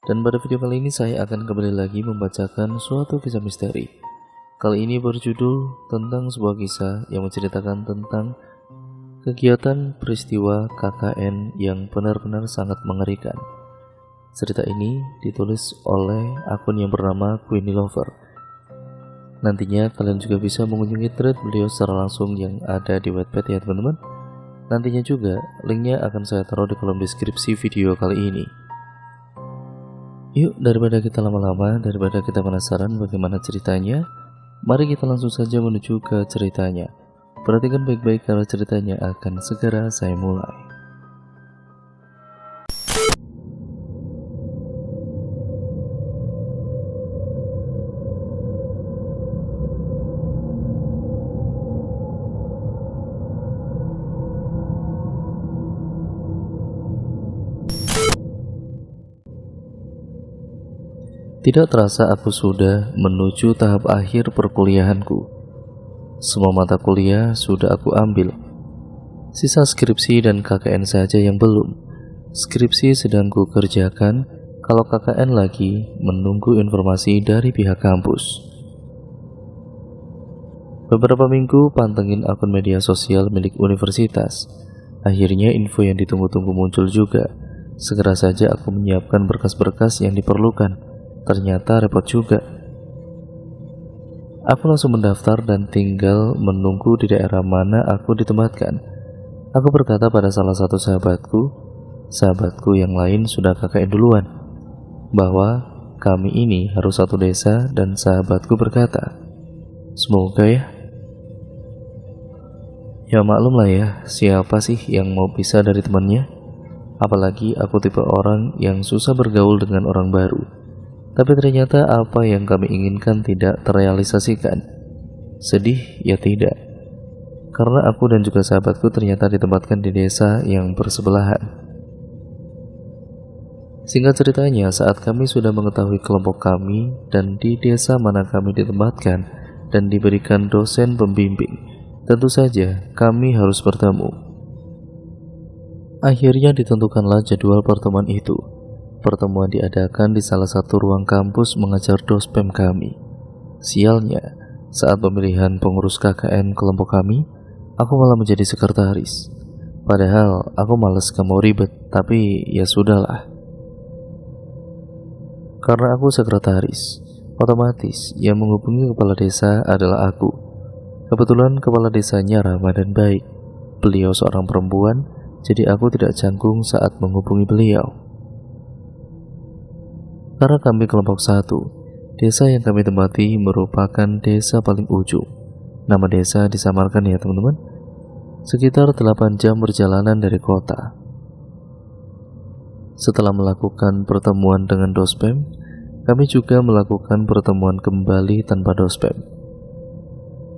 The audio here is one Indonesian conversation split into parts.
Dan pada video kali ini saya akan kembali lagi membacakan suatu kisah misteri. Kali ini berjudul tentang sebuah kisah yang menceritakan tentang kegiatan peristiwa KKN yang benar-benar sangat mengerikan. Cerita ini ditulis oleh akun yang bernama Queenie Lover. Nantinya kalian juga bisa mengunjungi thread beliau secara langsung yang ada di Wattpad ya teman-teman. Nantinya juga linknya akan saya taruh di kolom deskripsi video kali ini. Yuk, daripada kita lama-lama, daripada kita penasaran bagaimana ceritanya, mari kita langsung saja menuju ke ceritanya. Perhatikan baik-baik karena ceritanya akan segera saya mulai. Tidak terasa aku sudah menuju tahap akhir perkuliahanku. Semua mata kuliah sudah aku ambil. Sisa skripsi dan KKN saja yang belum. Skripsi sedang ku kerjakan, kalau KKN lagi menunggu informasi dari pihak kampus. Beberapa minggu pantengin akun media sosial milik universitas. Akhirnya info yang ditunggu-tunggu muncul juga. Segera saja aku menyiapkan berkas-berkas yang diperlukan. Ternyata repot juga. Aku langsung mendaftar dan tinggal menunggu di daerah mana aku ditempatkan. Aku berkata pada salah satu sahabatku yang lain sudah KKN duluan, bahwa kami ini harus satu desa, dan sahabatku berkata, semoga ya. Ya maklum lah ya, siapa sih yang mau pisah dari temannya? Apalagi aku tipe orang yang susah bergaul dengan orang baru. Tapi ternyata apa yang kami inginkan tidak terrealisasikan. Sedih ya tidak, karena aku dan juga sahabatku ternyata ditempatkan di desa yang bersebelahan. Singkat ceritanya, saat kami sudah mengetahui kelompok kami dan di desa mana kami ditempatkan dan diberikan dosen pembimbing, tentu saja kami harus bertemu. Akhirnya ditentukanlah jadwal pertemuan itu. Pertemuan diadakan di salah satu ruang kampus mengajar dospem kami. Sialnya, saat pemilihan pengurus KKN kelompok kami, aku malah menjadi sekretaris. Padahal aku males gak mau ribet, tapi ya sudahlah. Karena aku sekretaris, otomatis yang menghubungi kepala desa adalah aku. Kebetulan kepala desanya ramah dan baik. Beliau seorang perempuan, jadi aku tidak canggung saat menghubungi beliau. Karena kami kelompok 1, desa yang kami tempati merupakan desa paling ujung. Nama desa disamarkan ya teman-teman, sekitar 8 jam perjalanan dari kota. Setelah melakukan pertemuan dengan dospem, kami juga melakukan pertemuan kembali tanpa dospem.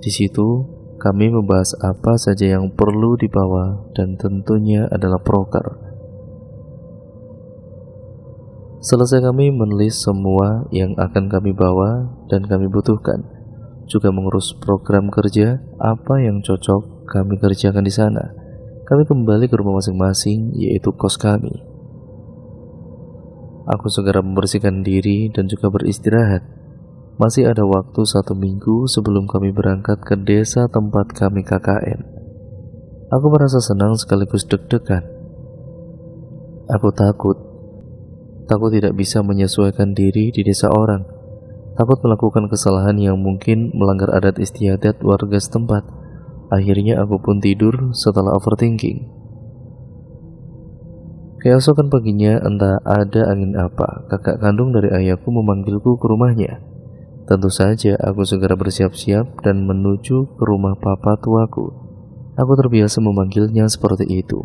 Di situ kami membahas apa saja yang perlu dibawa, dan tentunya adalah proker. Selesai kami menulis semua yang akan kami bawa dan kami butuhkan, juga mengurus program kerja apa yang cocok kami kerjakan di sana. Kami kembali ke rumah masing-masing, yaitu kos kami. Aku segera membersihkan diri dan juga beristirahat. Masih ada waktu 1 minggu sebelum kami berangkat ke desa tempat kami KKN. Aku merasa senang sekaligus deg-degan. Aku takut tidak bisa menyesuaikan diri di desa orang. Takut melakukan kesalahan yang mungkin melanggar adat istiadat warga setempat. Akhirnya aku pun tidur setelah overthinking. Keesokan paginya, entah ada angin apa, kakak kandung dari ayahku memanggilku ke rumahnya. Tentu saja aku segera bersiap-siap dan menuju ke rumah papa tuaku. Aku terbiasa memanggilnya seperti itu.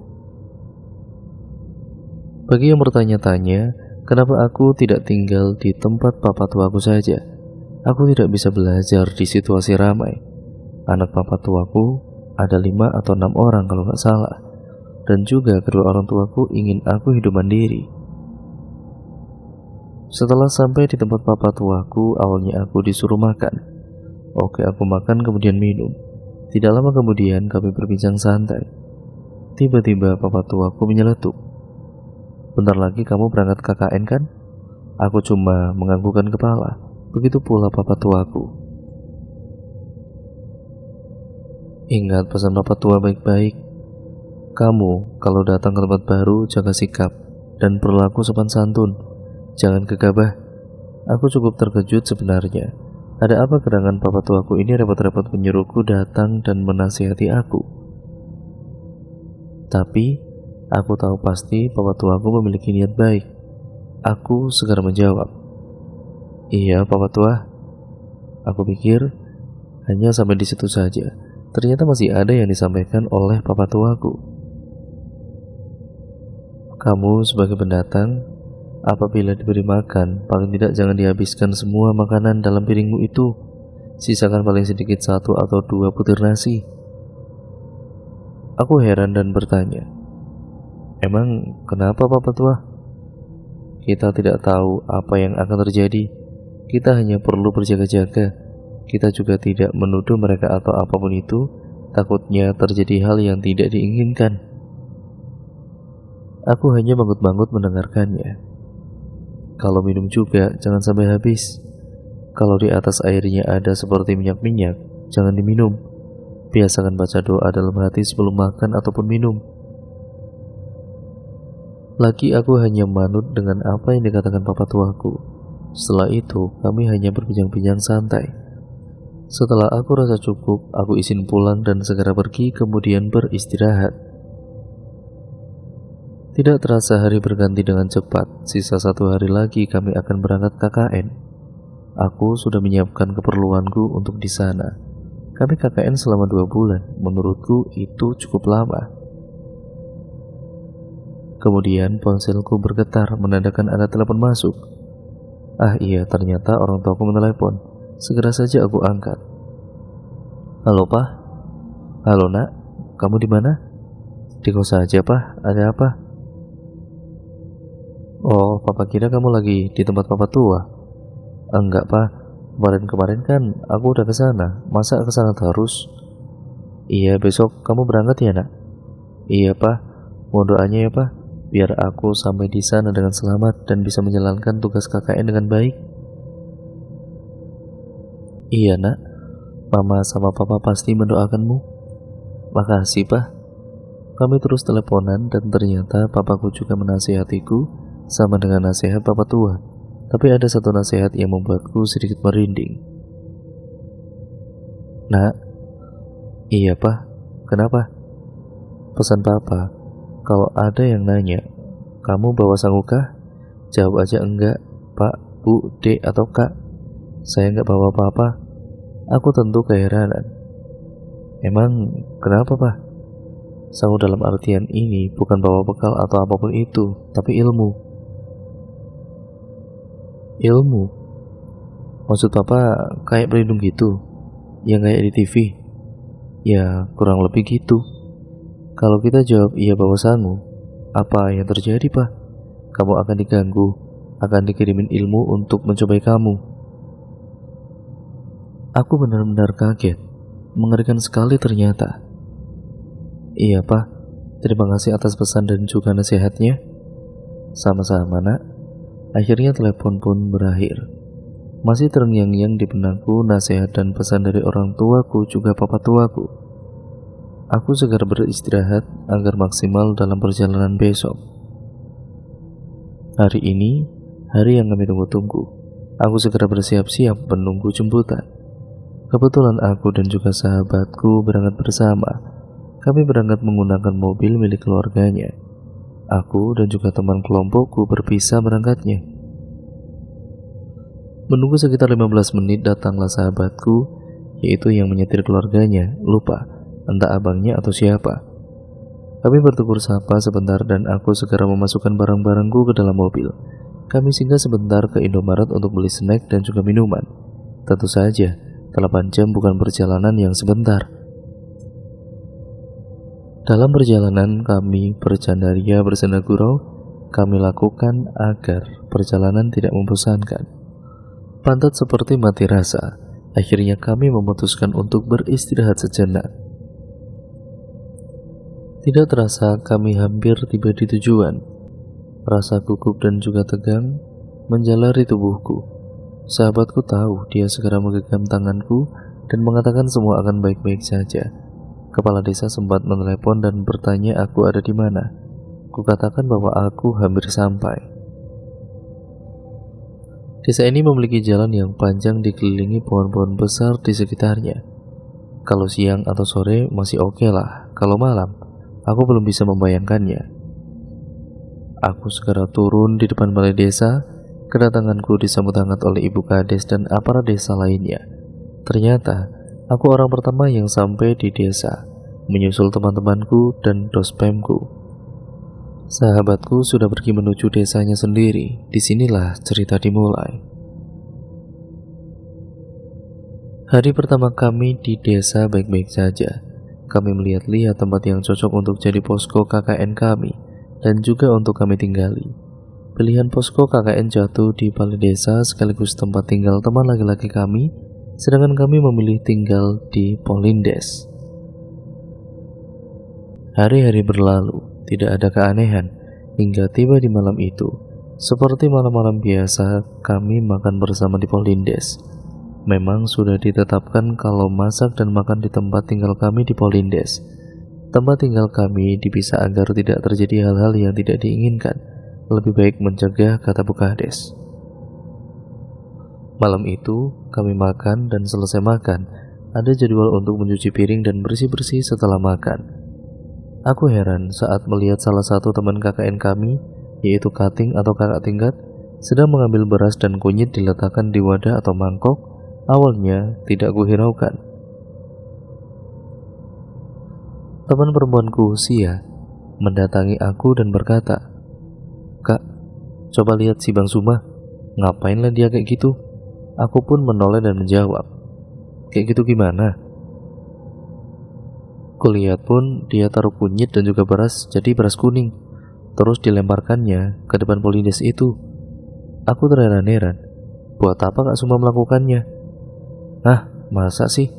Bagi yang bertanya-tanya, kenapa aku tidak tinggal di tempat papa tuaku saja? Aku tidak bisa belajar di situasi ramai. Anak papa tuaku ada 5 atau 6 orang kalau nggak salah. Dan juga kedua orang tuaku ingin aku hidup mandiri. Setelah sampai di tempat papa tuaku, awalnya aku disuruh makan. Oke, aku makan kemudian minum. Tidak lama kemudian kami berbincang santai. Tiba-tiba papa tuaku menyeletuk. Bentar lagi kamu berangkat KKN kan? Aku cuma menganggukkan kepala. Begitu pula papa tuaku. Ingat pesan papa tua baik-baik. Kamu kalau datang ke tempat baru jaga sikap dan berlaku sopan santun. Jangan gegabah. Aku cukup terkejut sebenarnya. Ada apa gerangan papa tuaku ini repot-repot menyuruhku datang dan menasihati aku? Tapi aku tahu pasti papa tuaku memiliki niat baik. Aku segera menjawab, "Iya, papa tua." Aku pikir hanya sampai di situ saja. Ternyata masih ada yang disampaikan oleh papa tuaku. Kamu sebagai pendatang, apabila diberi makan, paling tidak jangan dihabiskan semua makanan dalam piringmu itu. Sisakan paling sedikit 1 atau 2 butir nasi. Aku heran dan bertanya, "Emang kenapa papa tua?" Kita tidak tahu apa yang akan terjadi. Kita hanya perlu berjaga-jaga. Kita juga tidak menuduh mereka atau apapun itu. Takutnya terjadi hal yang tidak diinginkan. Aku hanya bangut-bangut mendengarkannya. Kalau minum juga jangan sampai habis. Kalau di atas airnya ada seperti minyak-minyak, jangan diminum. Biasakan baca doa dalam hati sebelum makan ataupun minum. Lagi aku hanya manut dengan apa yang dikatakan papa tuaku. Setelah itu kami hanya berbincang-bincang santai. Setelah aku rasa cukup, aku izin pulang dan segera pergi kemudian beristirahat. Tidak terasa hari berganti dengan cepat. Sisa 1 hari lagi kami akan berangkat KKN. Aku sudah menyiapkan keperluanku untuk di sana. Kami KKN selama 2 bulan. Menurutku itu cukup lama. Kemudian ponselku bergetar menandakan ada telepon masuk. Ah iya, ternyata orang tuaku menelepon. Segera saja aku angkat. "Halo, Pak." "Halo, Nak. Kamu di mana?" "Di kos saja, Pak. Ada apa?" "Oh, Papa kira kamu lagi di tempat Papa tua." "Enggak, Pak. Kemarin-kemarin kan aku udah ke sana. Masa ke sana terus?" "Iya, besok kamu berangkat ya, Nak?" "Iya, Pak. Mohon doanya ya, Pak, biar aku sampai di sana dengan selamat dan bisa menjalankan tugas KKN dengan baik." "Iya, Nak. Mama sama Papa pasti mendoakanmu." "Makasih, Pak." Kami terus teleponan dan ternyata papaku juga menasihatiku sama dengan nasihat papa tua. Tapi ada satu nasihat yang membuatku sedikit merinding. "Nak." "Iya, Pak. Kenapa?" "Pesan Papa, kalau ada yang nanya, kamu bawa sanggukah? Jawab aja enggak, Pak, Bu, Dek, atau Kak. Saya enggak bawa apa-apa." Aku tentu keheranan. "Emang kenapa, Pak?" "Sangguk dalam artian ini bukan bawa bekal atau apapun itu, tapi ilmu." "Ilmu? Maksud Papa kayak pelindung gitu? Yang kayak di TV?" "Ya, kurang lebih gitu." Kalau kita jawab iya bawa sangu, apa yang terjadi, Pak? Kamu akan diganggu, akan dikirimin ilmu untuk mencobai kamu. Aku benar-benar kaget, mengerikan sekali ternyata. "Iya, Pak. Terima kasih atas pesan dan juga nasihatnya." "Sama-sama, Nak." Akhirnya telepon pun berakhir. Masih terngiang-ngiang di benakku nasihat dan pesan dari orang tuaku juga papa tuaku. Aku segera beristirahat agar maksimal dalam perjalanan besok. Hari ini, hari yang kami tunggu-tunggu. Aku segera bersiap-siap menunggu jemputan. Kebetulan aku dan juga sahabatku berangkat bersama. Kami berangkat menggunakan mobil milik keluarganya. Aku dan juga teman kelompokku berpisah berangkatnya. Menunggu sekitar 15 menit datanglah sahabatku, yaitu yang menyetir keluarganya, lupa, entah abangnya atau siapa. Kami bertegur sapa sebentar dan aku segera memasukkan barang-barangku ke dalam mobil. Kami singgah sebentar ke Indomaret untuk beli snack dan juga minuman. Tentu saja, 8 jam bukan perjalanan yang sebentar. Dalam perjalanan kami bercandaria bersenda gurau, kami lakukan agar perjalanan tidak membosankan. Pantat seperti mati rasa, akhirnya kami memutuskan untuk beristirahat sejenak. Tidak terasa kami hampir tiba di tujuan. Rasa gugup dan juga tegang menjalari tubuhku. Sahabatku tahu, dia segera menggenggam tanganku dan mengatakan semua akan baik-baik saja. Kepala desa sempat menelepon dan bertanya aku ada di mana. Kukatakan bahwa aku hampir sampai. Desa ini memiliki jalan yang panjang dikelilingi pohon-pohon besar di sekitarnya. Kalau siang atau sore masih oke lah. Kalau malam, aku belum bisa membayangkannya. Aku segera turun di depan balai desa. Kedatanganku disambut hangat oleh ibu kades dan aparat desa lainnya. Ternyata, aku orang pertama yang sampai di desa, menyusul teman-temanku dan dospemku. Sahabatku sudah pergi menuju desanya sendiri. Disinilah cerita dimulai. Hari pertama kami di desa baik-baik saja. Kami melihat-lihat tempat yang cocok untuk jadi posko KKN kami dan juga untuk kami tinggali. Pilihan posko KKN jatuh di balai desa sekaligus tempat tinggal teman laki-laki kami, sedangkan kami memilih tinggal di Polindes. Hari-hari berlalu, tidak ada keanehan, hingga tiba di malam itu. Seperti malam-malam biasa, kami makan bersama di Polindes. Memang sudah ditetapkan kalau masak dan makan di tempat tinggal kami di Polindes. Tempat tinggal kami dipisah agar tidak terjadi hal-hal yang tidak diinginkan. Lebih baik mencegah, kata Bu Kades. Malam itu, kami makan dan selesai makan, ada jadwal untuk mencuci piring dan bersih-bersih setelah makan. Aku heran saat melihat salah satu teman KKN kami, yaitu Kating atau kakak tingkat, sedang mengambil beras dan kunyit diletakkan di wadah atau mangkok. Awalnya tidak kuhiraukan. Teman perempuanku, Sia, mendatangi aku dan berkata, "Kak, coba lihat si Bang Suma, ngapainlah dia kayak gitu?" Aku pun menoleh dan menjawab, "Kayak gitu gimana?" Kulihat pun dia taruh kunyit dan juga beras, jadi beras kuning, terus dilemparkannya ke depan Polindes itu. Aku terheran-heran, buat apa Kak Suma melakukannya? "Ah, masa sih?"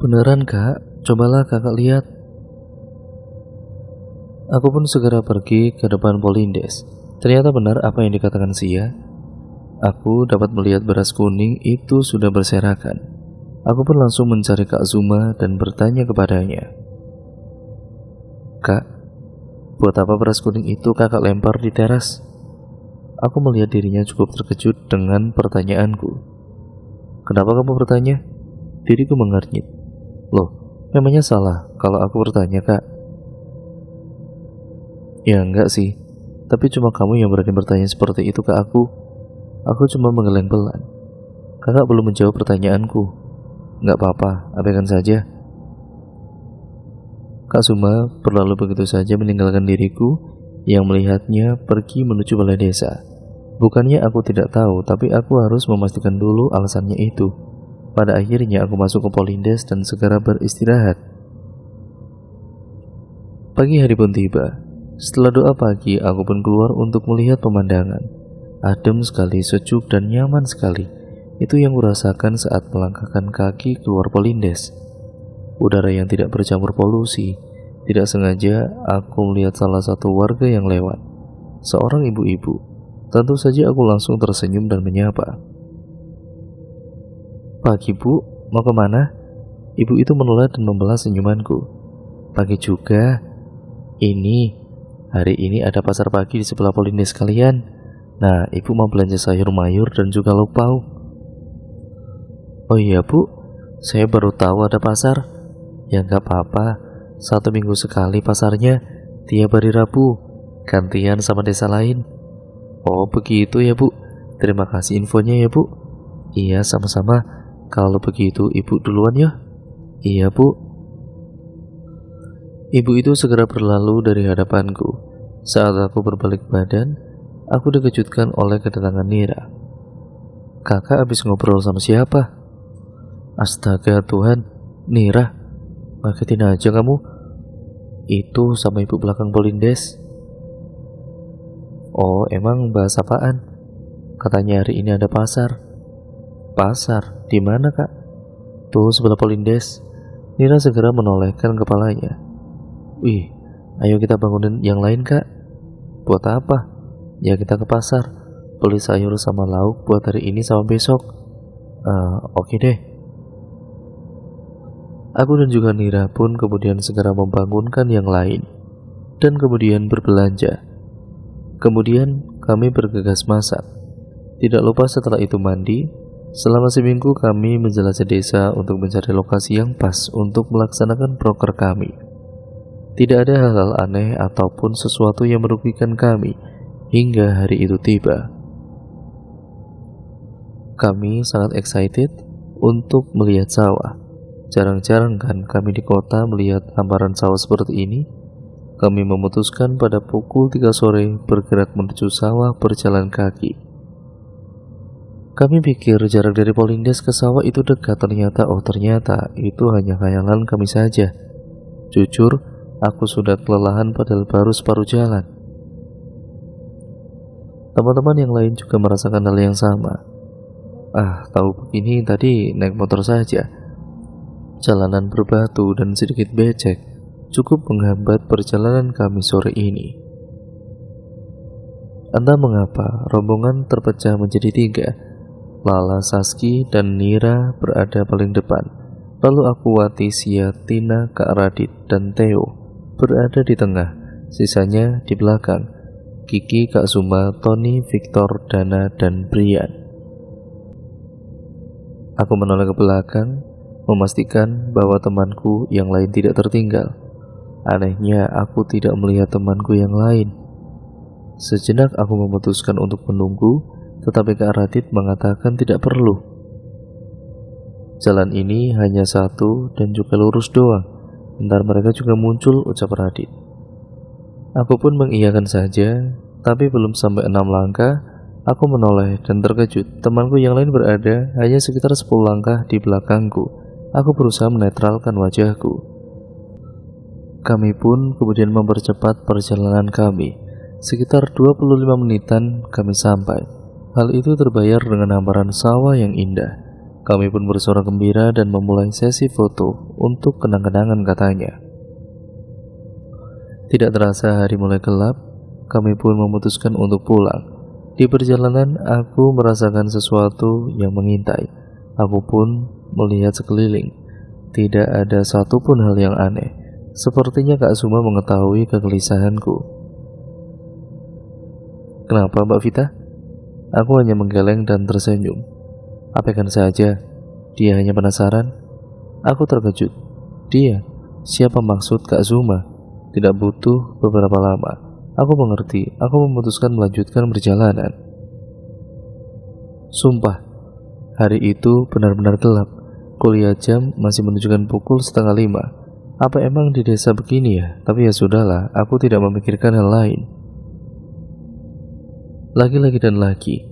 "Beneran Kak, cobalah kakak lihat." Aku pun segera pergi ke depan Polindes. Ternyata benar apa yang dikatakan Sia. Aku dapat melihat beras kuning itu sudah berserakan. Aku pun langsung mencari Kak Zuma dan bertanya kepadanya, "Kak, buat apa beras kuning itu kakak lempar di teras?" Aku melihat dirinya cukup terkejut dengan pertanyaanku. "Kenapa kamu bertanya?" Diriku mengernyit. "Loh, memangnya salah kalau aku bertanya, Kak?" "Ya enggak sih, tapi cuma kamu yang berani bertanya seperti itu ke aku." Aku cuma menggeleng pelan. Kakak belum menjawab pertanyaanku. "Enggak apa-apa, abaikan saja." Kak Suma berlalu begitu saja meninggalkan diriku yang melihatnya pergi menuju balai desa. Bukannya aku tidak tahu, tapi aku harus memastikan dulu alasannya itu. Pada akhirnya aku masuk ke Polindes dan segera beristirahat. Pagi hari pun tiba. Setelah doa pagi, aku pun keluar untuk melihat pemandangan. Adem sekali, sejuk dan nyaman sekali. Itu yang kurasakan saat melangkahkan kaki keluar Polindes. Udara yang tidak bercampur polusi. Tidak sengaja aku melihat salah satu warga yang lewat. Seorang ibu-ibu. Tentu saja aku langsung tersenyum dan menyapa. "Pagi Bu, mau kemana?" Ibu itu menoleh dan membelah senyumanku. "Pagi juga. Hari ini ada pasar pagi di sebelah Polindes kalian. Nah, ibu mau belanja sayur mayur dan juga lauk pauk." "Oh iya Bu, saya baru tahu ada pasar." "Ya nggak apa-apa, 1 minggu sekali pasarnya, tiap hari Rabu, gantian sama desa lain." "Oh begitu ya Bu, terima kasih infonya ya Bu." "Iya sama-sama, kalau begitu ibu duluan ya." "Iya Bu." Ibu itu segera berlalu dari hadapanku. Saat aku berbalik badan, aku dikejutkan oleh kedatangan Nira. "Kakak habis ngobrol sama siapa?" "Astaga Tuhan, Nira, ngagetin aja kamu." "Itu sama ibu belakang Polindes." "Oh, emang bahas apaan?" "Katanya hari ini ada pasar." "Pasar? Di mana Kak?" "Tuh sebelah Polindes." Nira segera menolehkan kepalanya. "Wih, ayo kita bangunin yang lain Kak." "Buat apa?" "Ya kita ke pasar. beli sayur sama lauk buat hari ini sama besok. Oke deh. Aku dan juga Nira pun kemudian segera membangunkan yang lain dan kemudian berbelanja. Kemudian kami bergegas masak. Tidak lupa setelah itu mandi. Selama seminggu kami menjelajah desa untuk mencari lokasi yang pas untuk melaksanakan proker kami. Tidak ada hal-hal aneh ataupun sesuatu yang merugikan kami hingga hari itu tiba. Kami sangat excited untuk melihat sawah. Jarang-jarang kan kami di kota melihat hamparan sawah seperti ini. Kami memutuskan pada pukul 3 sore bergerak menuju sawah berjalan kaki. Kami pikir jarak dari Polindes ke sawah itu dekat, ternyata itu hanya khayalan kami saja. Jujur, aku sudah kelelahan padahal baru separuh jalan. Teman-teman yang lain juga merasakan hal yang sama. Tahu begini tadi naik motor saja. Jalanan berbatu dan sedikit becek cukup menghambat perjalanan kami sore ini. Entah mengapa rombongan terpecah menjadi 3. Lala, Saski, dan Nira berada paling depan. Lalu aku, Wati, Sia, Tina, Kak Radit, dan Theo berada di tengah. Sisanya di belakang. Kiki, Kak Suma, Tony, Victor, Dana, dan Brian. Aku menoleh ke belakang, memastikan bahwa temanku yang lain tidak tertinggal. Anehnya, aku tidak melihat temanku yang lain. Sejenak aku memutuskan untuk menunggu, tetapi Kak Radit mengatakan tidak perlu. Jalan ini hanya satu dan juga lurus doang. Bentar mereka juga muncul, ucap Radit. Aku pun mengiyakan saja, tapi belum sampai 6 langkah, aku menoleh dan terkejut. Temanku yang lain berada hanya sekitar 10 langkah di belakangku. Aku berusaha menetralkan wajahku. Kami pun kemudian mempercepat perjalanan kami. Sekitar 25 menitan kami sampai. Hal itu terbayar dengan hamparan sawah yang indah. Kami pun bersorak gembira dan memulai sesi foto untuk kenang-kenangan, katanya. Tidak terasa hari mulai gelap, kami pun memutuskan untuk pulang. Di perjalanan aku merasakan sesuatu yang mengintai. Aku pun melihat sekeliling. Tidak ada satupun hal yang aneh. Sepertinya Kak Suma mengetahui kegelisahanku. Kenapa, Mbak Vita? Aku hanya menggeleng dan tersenyum. Abaikan saja, dia hanya penasaran. Aku terkejut. Dia, siapa maksud Kak Zuma? Tidak butuh beberapa lama. Aku mengerti, aku memutuskan melanjutkan perjalanan. Sumpah, hari itu benar-benar gelap. Kuliah jam masih menunjukkan pukul 4:30. Apa emang di desa begini ya? Tapi ya sudahlah, aku tidak memikirkan hal lain. Lagi-lagi dan lagi,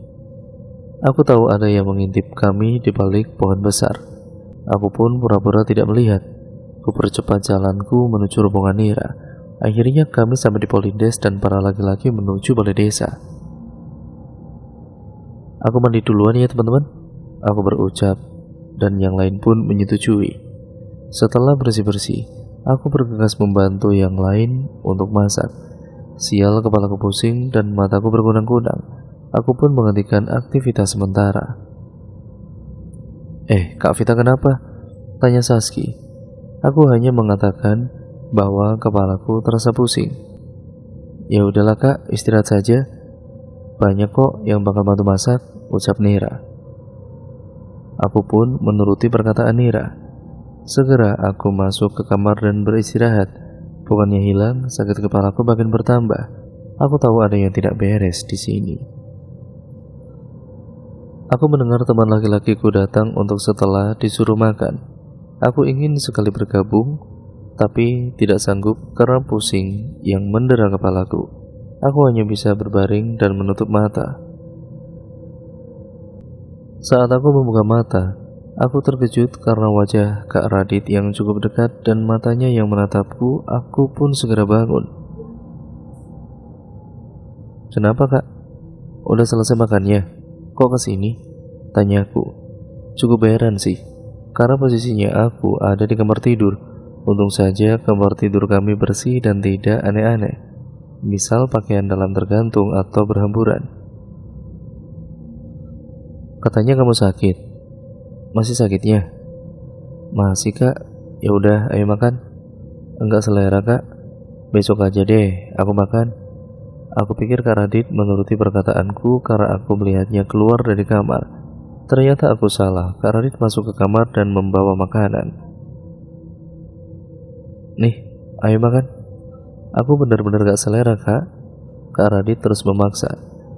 aku tahu ada yang mengintip kami di balik pohon besar. Aku pun pura-pura tidak melihat. Ku percepat jalanku menuju rombongan Nira. Akhirnya kami sampai di Polindes dan para laki-laki menuju balai desa. Aku mandi duluan ya teman-teman, aku berucap, dan yang lain pun menyetujui. Setelah bersih-bersih, aku bergegas membantu yang lain untuk masak. Sial, kepalaku pusing dan mataku berkunang-kunang. Aku pun menghentikan aktivitas sementara. Kak Vita kenapa? Tanya Saski. Aku hanya mengatakan bahwa kepalaku terasa pusing. Ya udahlah Kak, istirahat saja. Banyak kok yang bakal bantu masak, ucap Nira. Aku pun menuruti perkataan Nira. Segera aku masuk ke kamar dan beristirahat. Bukannya hilang, sakit kepalaku makin bertambah. Aku tahu ada yang tidak beres di sini. Aku mendengar teman laki-lakiku datang untuk setelah disuruh makan. Aku ingin sekali bergabung, tapi tidak sanggup karena pusing yang mendera kepalaku. Aku hanya bisa berbaring dan menutup mata. Saat aku membuka mata, aku terkejut karena wajah Kak Radit yang cukup dekat dan matanya yang menatapku. Aku pun segera bangun. Kenapa Kak? Udah selesai makannya? Kok kesini? Tanyaku. Cukup heran sih, karena posisinya aku ada di kamar tidur. Untung saja kamar tidur kami bersih dan tidak aneh-aneh, misal pakaian dalam tergantung atau berhamburan. Katanya kamu sakit. Masih sakitnya? Masih kak. Ya udah, ayo makan. Enggak selera kak. Besok aja deh, aku makan. Aku pikir Kak Radit menuruti perkataanku karena aku melihatnya keluar dari kamar. Ternyata aku salah. Kak Radit masuk ke kamar dan membawa makanan. Nih, ayo makan. Aku benar-benar gak selera kak. Kak Radit terus memaksa.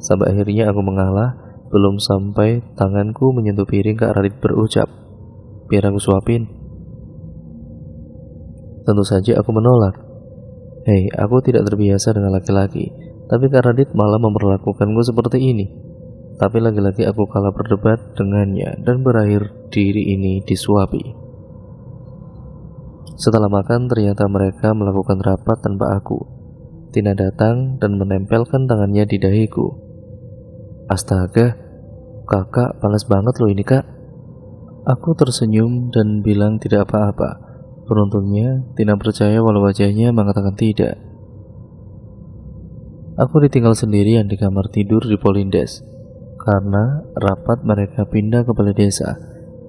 Sampai akhirnya aku mengalah. Belum sampai tanganku menyentuh piring, Kak Radit berucap, biar aku suapin. Tentu saja aku menolak. Hei, aku tidak terbiasa dengan laki-laki, tapi Kak Radit malah memperlakukanku seperti ini. Tapi lagi-lagi aku kalah berdebat dengannya dan berakhir diri ini disuapi. Setelah makan, ternyata mereka melakukan rapat tanpa aku. Tina datang dan menempelkan tangannya di dahiku. Astaga, kakak panas banget loh ini kak. Aku tersenyum dan bilang tidak apa-apa. Beruntungnya, Tina percaya walau wajahnya mengatakan tidak. Aku ditinggal sendirian di kamar tidur di Polindes. Karena rapat mereka pindah ke balai desa.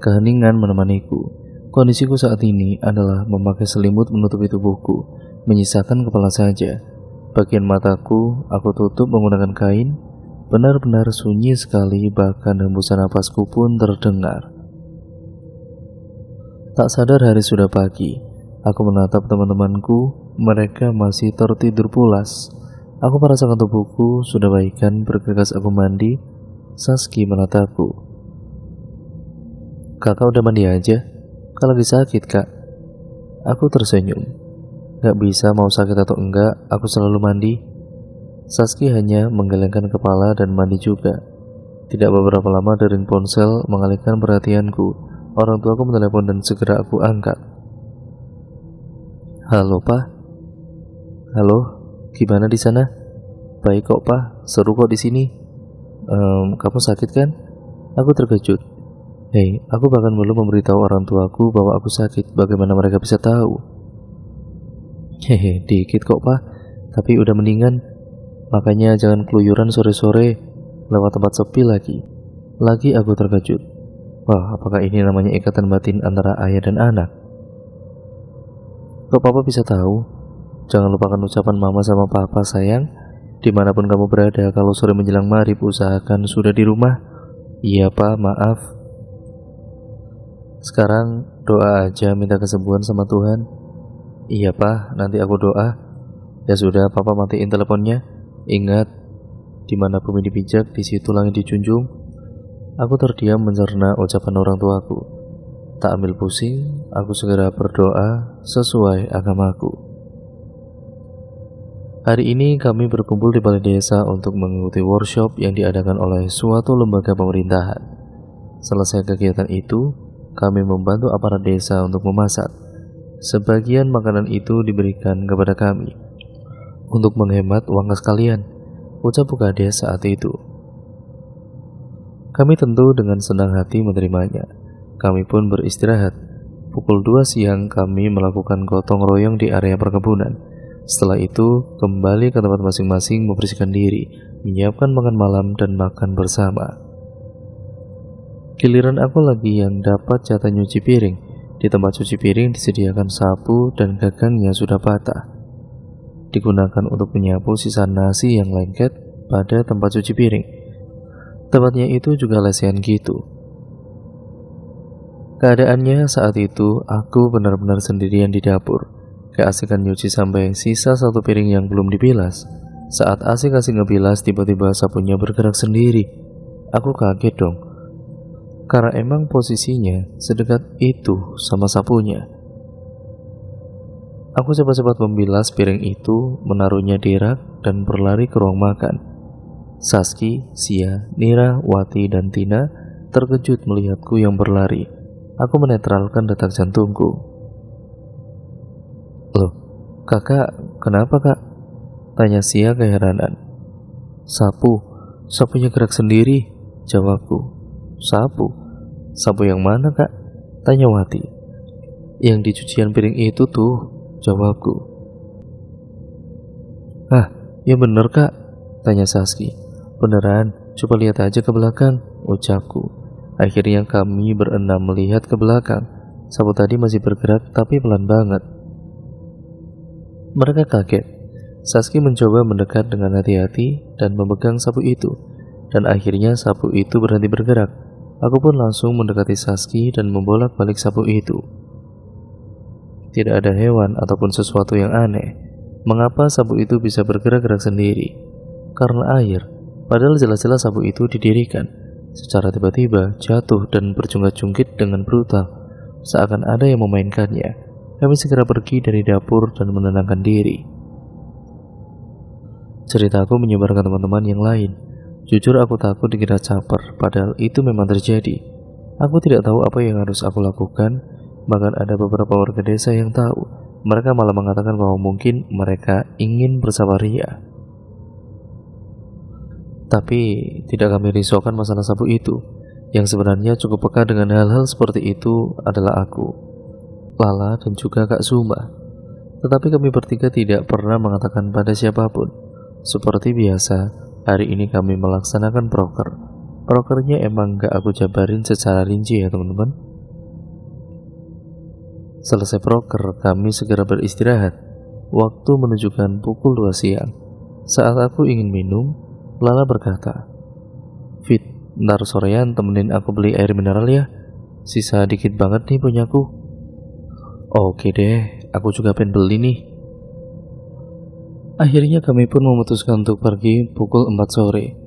Keheningan menemaniku. Kondisiku saat ini adalah memakai selimut menutupi tubuhku, menyisakan kepala saja. Bagian mataku aku tutup menggunakan kain. Benar-benar sunyi sekali, bahkan hembusan napasku pun terdengar. Tak sadar hari sudah pagi. Aku menatap teman-temanku, mereka masih tertidur pulas. Aku merasakan tubuhku sudah baikan, bergegas aku mandi. Saski menatapku. Kakak udah mandi aja? Kak lagi sakit kak. Aku tersenyum. Gak bisa mau sakit atau enggak, aku selalu mandi. Saski hanya menggelengkan kepala dan mandi juga. Tidak beberapa lama dering ponsel mengalihkan perhatianku. Orang tuaku menelepon dan segera aku angkat. Halo Pak. Halo, gimana di sana? Baik kok Pak, seru kok di sini. Kamu sakit kan? Aku terkejut. Hei, aku bahkan belum memberitahu orang tuaku bahwa aku sakit. Bagaimana mereka bisa tahu? Hehe, dikit kok Pak, tapi udah mendingan. Makanya jangan keluyuran sore-sore lewat tempat sepi lagi. Lagi aku terkejut. Wah, apakah ini namanya ikatan batin antara ayah dan anak? Kok papa bisa tahu? Jangan lupakan ucapan mama sama papa sayang. Dimanapun kamu berada, kalau sore menjelang maghrib usahakan sudah di rumah. Iya pak, maaf. Sekarang doa aja, minta kesembuhan sama Tuhan. Iya pak, nanti aku doa. Ya sudah, papa matiin teleponnya. Ingat, dimana bumi dipijak, di situ langit dijunjung. Aku terdiam mencerna ucapan orang tuaku. Tak ambil pusing, aku segera berdoa sesuai agamaku. Hari ini kami berkumpul di balai desa untuk mengikuti workshop yang diadakan oleh suatu lembaga pemerintahan. Selesai kegiatan itu, kami membantu aparat desa untuk memasak. Sebagian makanan itu diberikan kepada kami untuk menghemat uang kas kalian, ucap Bukades saat itu. Kami tentu dengan senang hati menerimanya. Kami pun beristirahat. Pukul 2 siang kami melakukan gotong royong di area perkebunan. Setelah itu kembali ke tempat masing-masing membersihkan diri, menyiapkan makan malam dan makan bersama. Giliran aku lagi yang dapat jatah nyuci piring. Di tempat cuci piring disediakan sapu dan gagangnya sudah patah. Digunakan untuk menyapu sisa nasi yang lengket pada tempat cuci piring. Tempatnya itu juga lesehan gitu. Keadaannya saat itu aku benar-benar sendirian di dapur. Keasikan nyuci sampai sisa satu piring yang belum dibilas. Saat asik-asik ngebilas, tiba-tiba sapunya bergerak sendiri. Aku kaget dong, karena emang posisinya sedekat itu sama sapunya. Aku cepat-cepat membilas piring itu, menaruhnya di rak dan berlari ke ruang makan. Saski, Sia, Nira, Wati, dan Tina terkejut melihatku yang berlari. Aku menetralkan detak jantungku. Loh, kakak, kenapa kak? Tanya Sia keheranan. Sapunya gerak sendiri, jawabku. Sapu? Sapu yang mana kak? Tanya Wati. Yang di cucian piring itu tuh, jawabku. Ah, ya bener kak? Tanya Saski. Beneran, coba lihat aja ke belakang, ucapku. Akhirnya kami berenam melihat ke belakang. Sapu tadi masih bergerak tapi pelan banget. Mereka kaget. Saski mencoba mendekat dengan hati-hati dan memegang sapu itu. Dan akhirnya sapu itu berhenti bergerak. Aku pun langsung mendekati Saski dan membolak-balik sapu itu. Tidak ada hewan ataupun sesuatu yang aneh. Mengapa sapu itu bisa bergerak-gerak sendiri? Karena air. Padahal jelas-jelas sapu itu didirikan. Secara tiba-tiba jatuh dan berjungkit-jungkit dengan brutal. Seakan ada yang memainkannya. Kami segera pergi dari dapur dan menenangkan diri. Ceritaku menyebar ke teman-teman yang lain. Jujur aku takut dikira caper, padahal itu memang terjadi. Aku tidak tahu apa yang harus aku lakukan. Bahkan ada beberapa warga desa yang tahu. Mereka malah mengatakan bahwa mungkin mereka ingin bersabaria. Tapi tidak kami risaukan masalah sapu itu. Yang sebenarnya cukup peka dengan hal-hal seperti itu adalah aku, Lala, dan juga Kak Suma. Tetapi kami bertiga tidak pernah mengatakan pada siapapun. Seperti biasa, hari ini kami melaksanakan proker. Prokernya emang gak aku jabarin secara rinci ya teman-teman. Selesai proker, kami segera beristirahat. Waktu menunjukkan pukul 2 siang. Saat aku ingin minum, Lala berkata, "Fit, ntar sorean temenin aku beli air mineral ya. Sisa dikit banget nih punyaku." "Oke deh, aku juga pengen beli nih." Akhirnya kami pun memutuskan untuk pergi pukul 4 sore.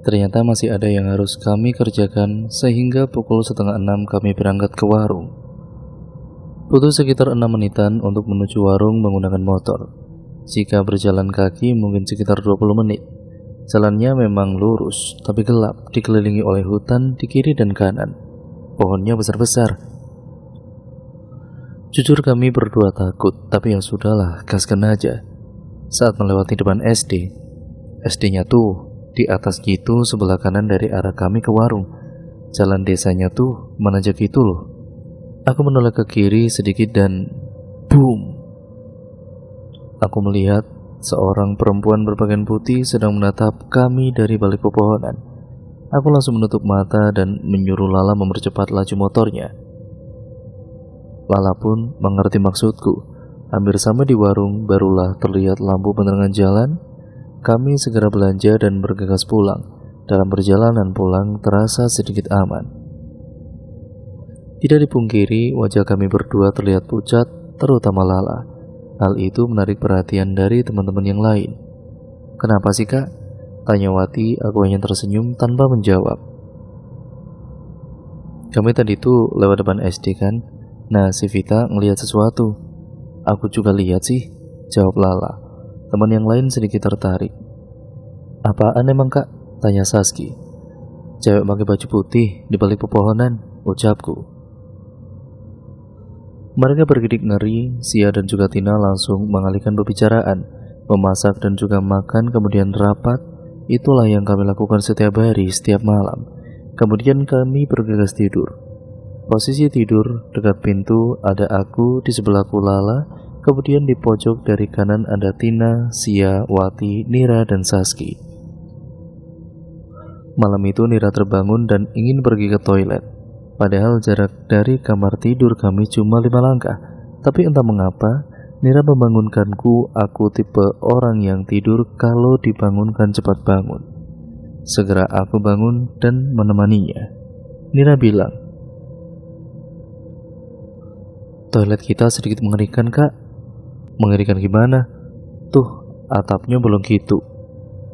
Ternyata masih ada yang harus kami kerjakan sehingga pukul setengah 6 kami berangkat ke warung. Butuh sekitar 6 menitan untuk menuju warung menggunakan motor. Jika berjalan kaki mungkin sekitar 20 menit. Jalannya memang lurus, tapi gelap, dikelilingi oleh hutan di kiri dan kanan. Pohonnya besar-besar. Jujur kami berdua takut, tapi ya sudahlah, gaskan aja. Saat melewati depan SD-nya tuh di atas gitu sebelah kanan dari arah kami ke warung. Jalan desanya tuh menanjak gitu loh. Aku menoleh ke kiri sedikit dan boom. Aku melihat seorang perempuan berpakaian putih sedang menatap kami dari balik pepohonan. Aku langsung menutup mata dan menyuruh Lala mempercepat laju motornya. Lala pun mengerti maksudku. Hampir sama di warung barulah terlihat lampu penerangan jalan. Kami segera belanja dan bergegas pulang. Dalam perjalanan pulang terasa sedikit aman. Tidak dipungkiri, wajah kami berdua terlihat pucat, terutama Lala. Hal itu menarik perhatian dari teman-teman yang lain. "Kenapa sih kak?" tanya Wati. Aku hanya tersenyum tanpa menjawab. "Kami tadi tuh lewat depan SD kan? Nah, si Vita ngelihat sesuatu." "Aku juga lihat sih," jawab Lala. Teman yang lain sedikit tertarik. "Apaan emang kak?" tanya Saski. "Cewek pakai baju putih di balik pepohonan," ucapku. Mereka bergidik ngeri. Sia dan juga Tina langsung mengalihkan pembicaraan. Memasak dan juga makan, kemudian rapat. Itulah yang kami lakukan setiap hari, setiap malam. Kemudian kami bergegas tidur. Posisi tidur dekat pintu ada aku, di sebelahku Lala. Kemudian di pojok dari kanan ada Tina, Sia, Wati, Nira, dan Saski. Malam itu Nira terbangun dan ingin pergi ke toilet. Padahal jarak dari kamar tidur kami cuma 5 langkah. Tapi entah mengapa Nira membangunkanku. Aku tipe orang yang tidur kalau dibangunkan cepat bangun. Segera aku bangun dan menemaninya. Nira bilang, "Toilet kita sedikit mengerikan kak." "Mengerikan gimana?" "Tuh, atapnya bolong gitu."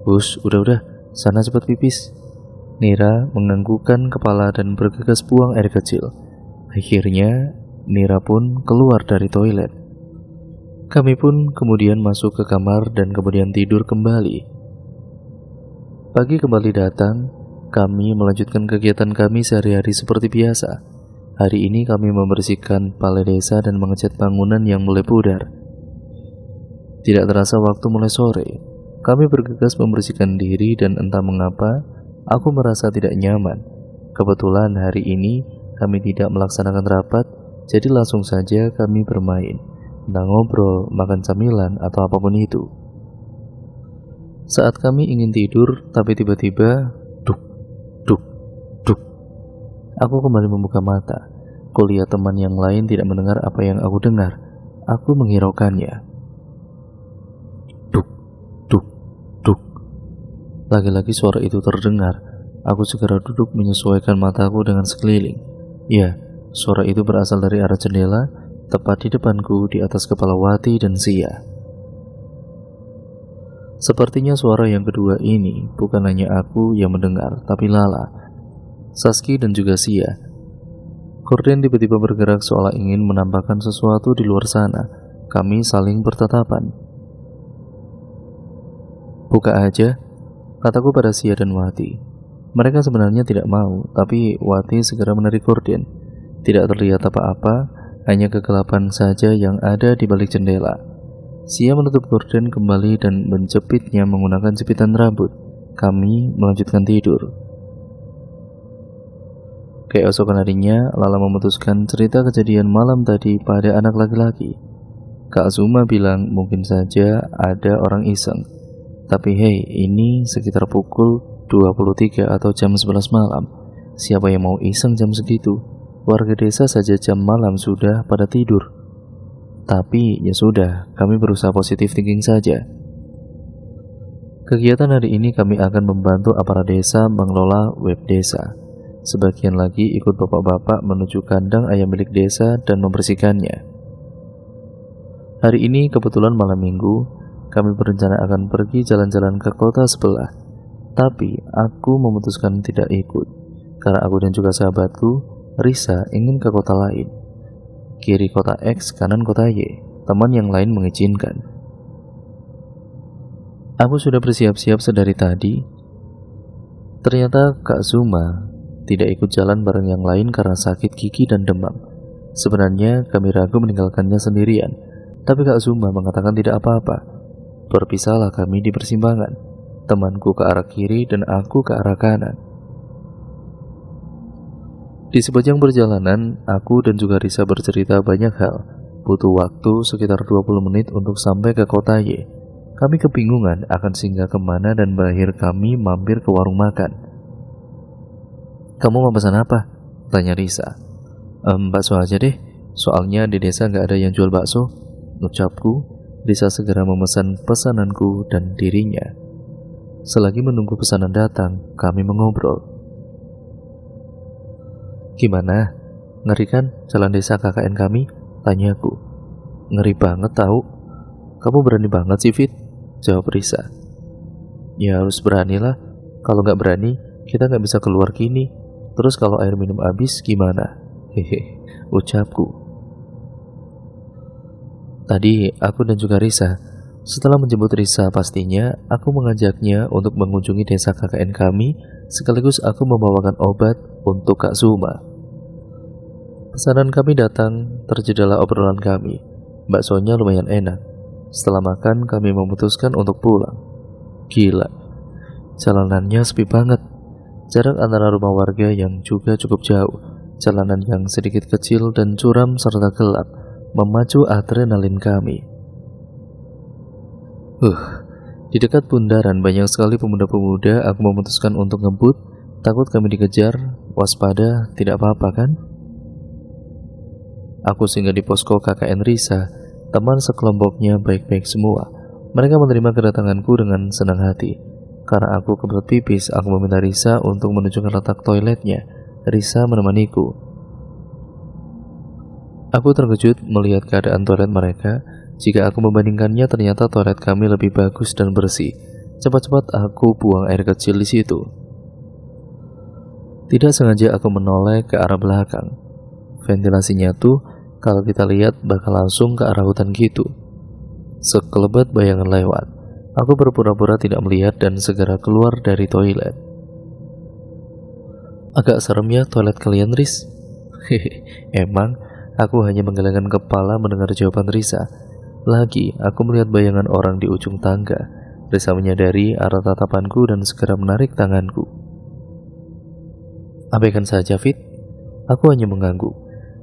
"Hus, udah, sana cepat pipis." Nira menganggukkan kepala dan bergegas buang air kecil. Akhirnya Nira pun keluar dari toilet. Kami pun kemudian masuk ke kamar dan kemudian tidur kembali. Pagi kembali datang. Kami melanjutkan kegiatan kami sehari-hari seperti biasa. Hari ini kami membersihkan balai desa dan mengecat bangunan yang mulai pudar. Tidak terasa waktu mulai sore. Kami bergegas membersihkan diri dan entah mengapa aku merasa tidak nyaman. Kebetulan hari ini kami tidak melaksanakan rapat, jadi langsung saja kami bermain, entah ngobrol, makan camilan, atau apapun itu. Saat kami ingin tidur, tapi tiba-tiba duk, duk, duk. Aku kembali membuka mata. Kulihat teman yang lain tidak mendengar apa yang aku dengar. Aku menghiraukannya. Duk, duk, duk. Lagi-lagi suara itu terdengar. Aku segera duduk menyesuaikan mataku dengan sekeliling. Ya, suara itu berasal dari arah jendela, tepat di depanku di atas kepala Wati dan Sia. Sepertinya suara yang kedua ini bukan hanya aku yang mendengar, tapi Lala, Saski dan juga Sia. Gordon tiba-tiba bergerak seolah ingin menampakkan sesuatu di luar sana. Kami saling bertatapan. Buka aja, kataku pada Sia dan Wati. Mereka sebenarnya tidak mau, tapi Wati segera menarik Gordon. Tidak terlihat apa-apa, hanya kegelapan saja yang ada di balik jendela. Sia menutup gorden kembali dan menjepitnya menggunakan jepitan rambut. Kami melanjutkan tidur. Keesokan harinya, Lala memutuskan cerita kejadian malam tadi pada anak laki-laki. Kak Zuma bilang mungkin saja ada orang iseng. Tapi hey, ini sekitar pukul 23 atau jam 11 malam. Siapa yang mau iseng jam segitu? Warga desa saja jam malam sudah pada tidur. Tapi ya sudah, kami berusaha positif thinking saja. Kegiatan hari ini kami akan membantu aparat desa mengelola web desa. Sebagian lagi ikut bapak-bapak menuju kandang ayam milik desa dan membersihkannya. Hari ini kebetulan malam minggu, kami berencana akan pergi jalan-jalan ke kota sebelah. Tapi aku memutuskan tidak ikut, karena aku dan juga sahabatku, Risa, ingin ke kota lain. Kiri kota X, kanan kota Y. Teman yang lain mengizinkan. Aku sudah bersiap-siap sedari tadi. Ternyata Kak Zuma tidak ikut jalan bareng yang lain karena sakit gigi dan demam. Sebenarnya kami ragu meninggalkannya sendirian, tapi Kak Zuma mengatakan tidak apa-apa. Berpisahlah kami di persimpangan. Temanku ke arah kiri dan aku ke arah kanan. Di sepanjang perjalanan, aku dan juga Risa bercerita banyak hal. Butuh waktu sekitar 20 menit untuk sampai ke kota Y. Kami kebingungan akan singgah kemana dan berakhir kami mampir ke warung makan. Kamu mau pesan apa? Tanya Risa. Bakso aja deh, soalnya di desa gak ada yang jual bakso. Ucapku. Risa segera memesan pesananku dan dirinya. Selagi menunggu pesanan datang, kami mengobrol. Gimana? Ngeri kan jalan desa KKN kami? Tanyaku. Ngeri banget tahu. Kamu berani banget sih, Fit? Jawab Risa. Ya harus beranilah. Kalau nggak berani, kita nggak bisa keluar gini. Terus kalau air minum habis gimana? Hehe, ucapku. Tadi aku dan juga Risa, setelah menjemput Risa pastinya, aku mengajaknya untuk mengunjungi desa KKN kami, sekaligus aku membawakan obat untuk Kak Zuma. Pesanan kami datang, terjadilah obrolan kami. Baksonya lumayan enak. Setelah makan, kami memutuskan untuk pulang. Gila, jalanannya sepi banget. Jarak antara rumah warga yang juga cukup jauh, jalanan yang sedikit kecil dan curam serta gelap, memacu adrenalin kami. Di dekat bundaran banyak sekali pemuda-pemuda. Aku memutuskan untuk ngebut. Takut kami dikejar. Waspada, tidak apa-apa kan? Aku singgah di posko KKN Risa. Teman sekelompoknya baik-baik semua. Mereka menerima kedatanganku dengan senang hati. Karena aku kebelet pipis, aku meminta Risa untuk menunjukkan letak toiletnya. Risa menemaniku. Aku terkejut melihat keadaan toilet mereka. Jika aku membandingkannya, ternyata toilet kami lebih bagus dan bersih. Cepat-cepat aku buang air kecil di situ. Tidak sengaja aku menoleh ke arah belakang. Ventilasinya tuh kalau kita lihat bakal langsung ke arah hutan gitu. Sekelebat bayangan lewat. Aku berpura-pura tidak melihat dan segera keluar dari toilet. Agak serem ya toilet kalian, Riz? Hehe, emang aku hanya menggelengkan kepala mendengar jawaban Risa. Lagi, aku melihat bayangan orang di ujung tangga. Risa menyadari arah tatapanku dan segera menarik tanganku. Abaikan saja, Fit. Aku hanya mengangguk.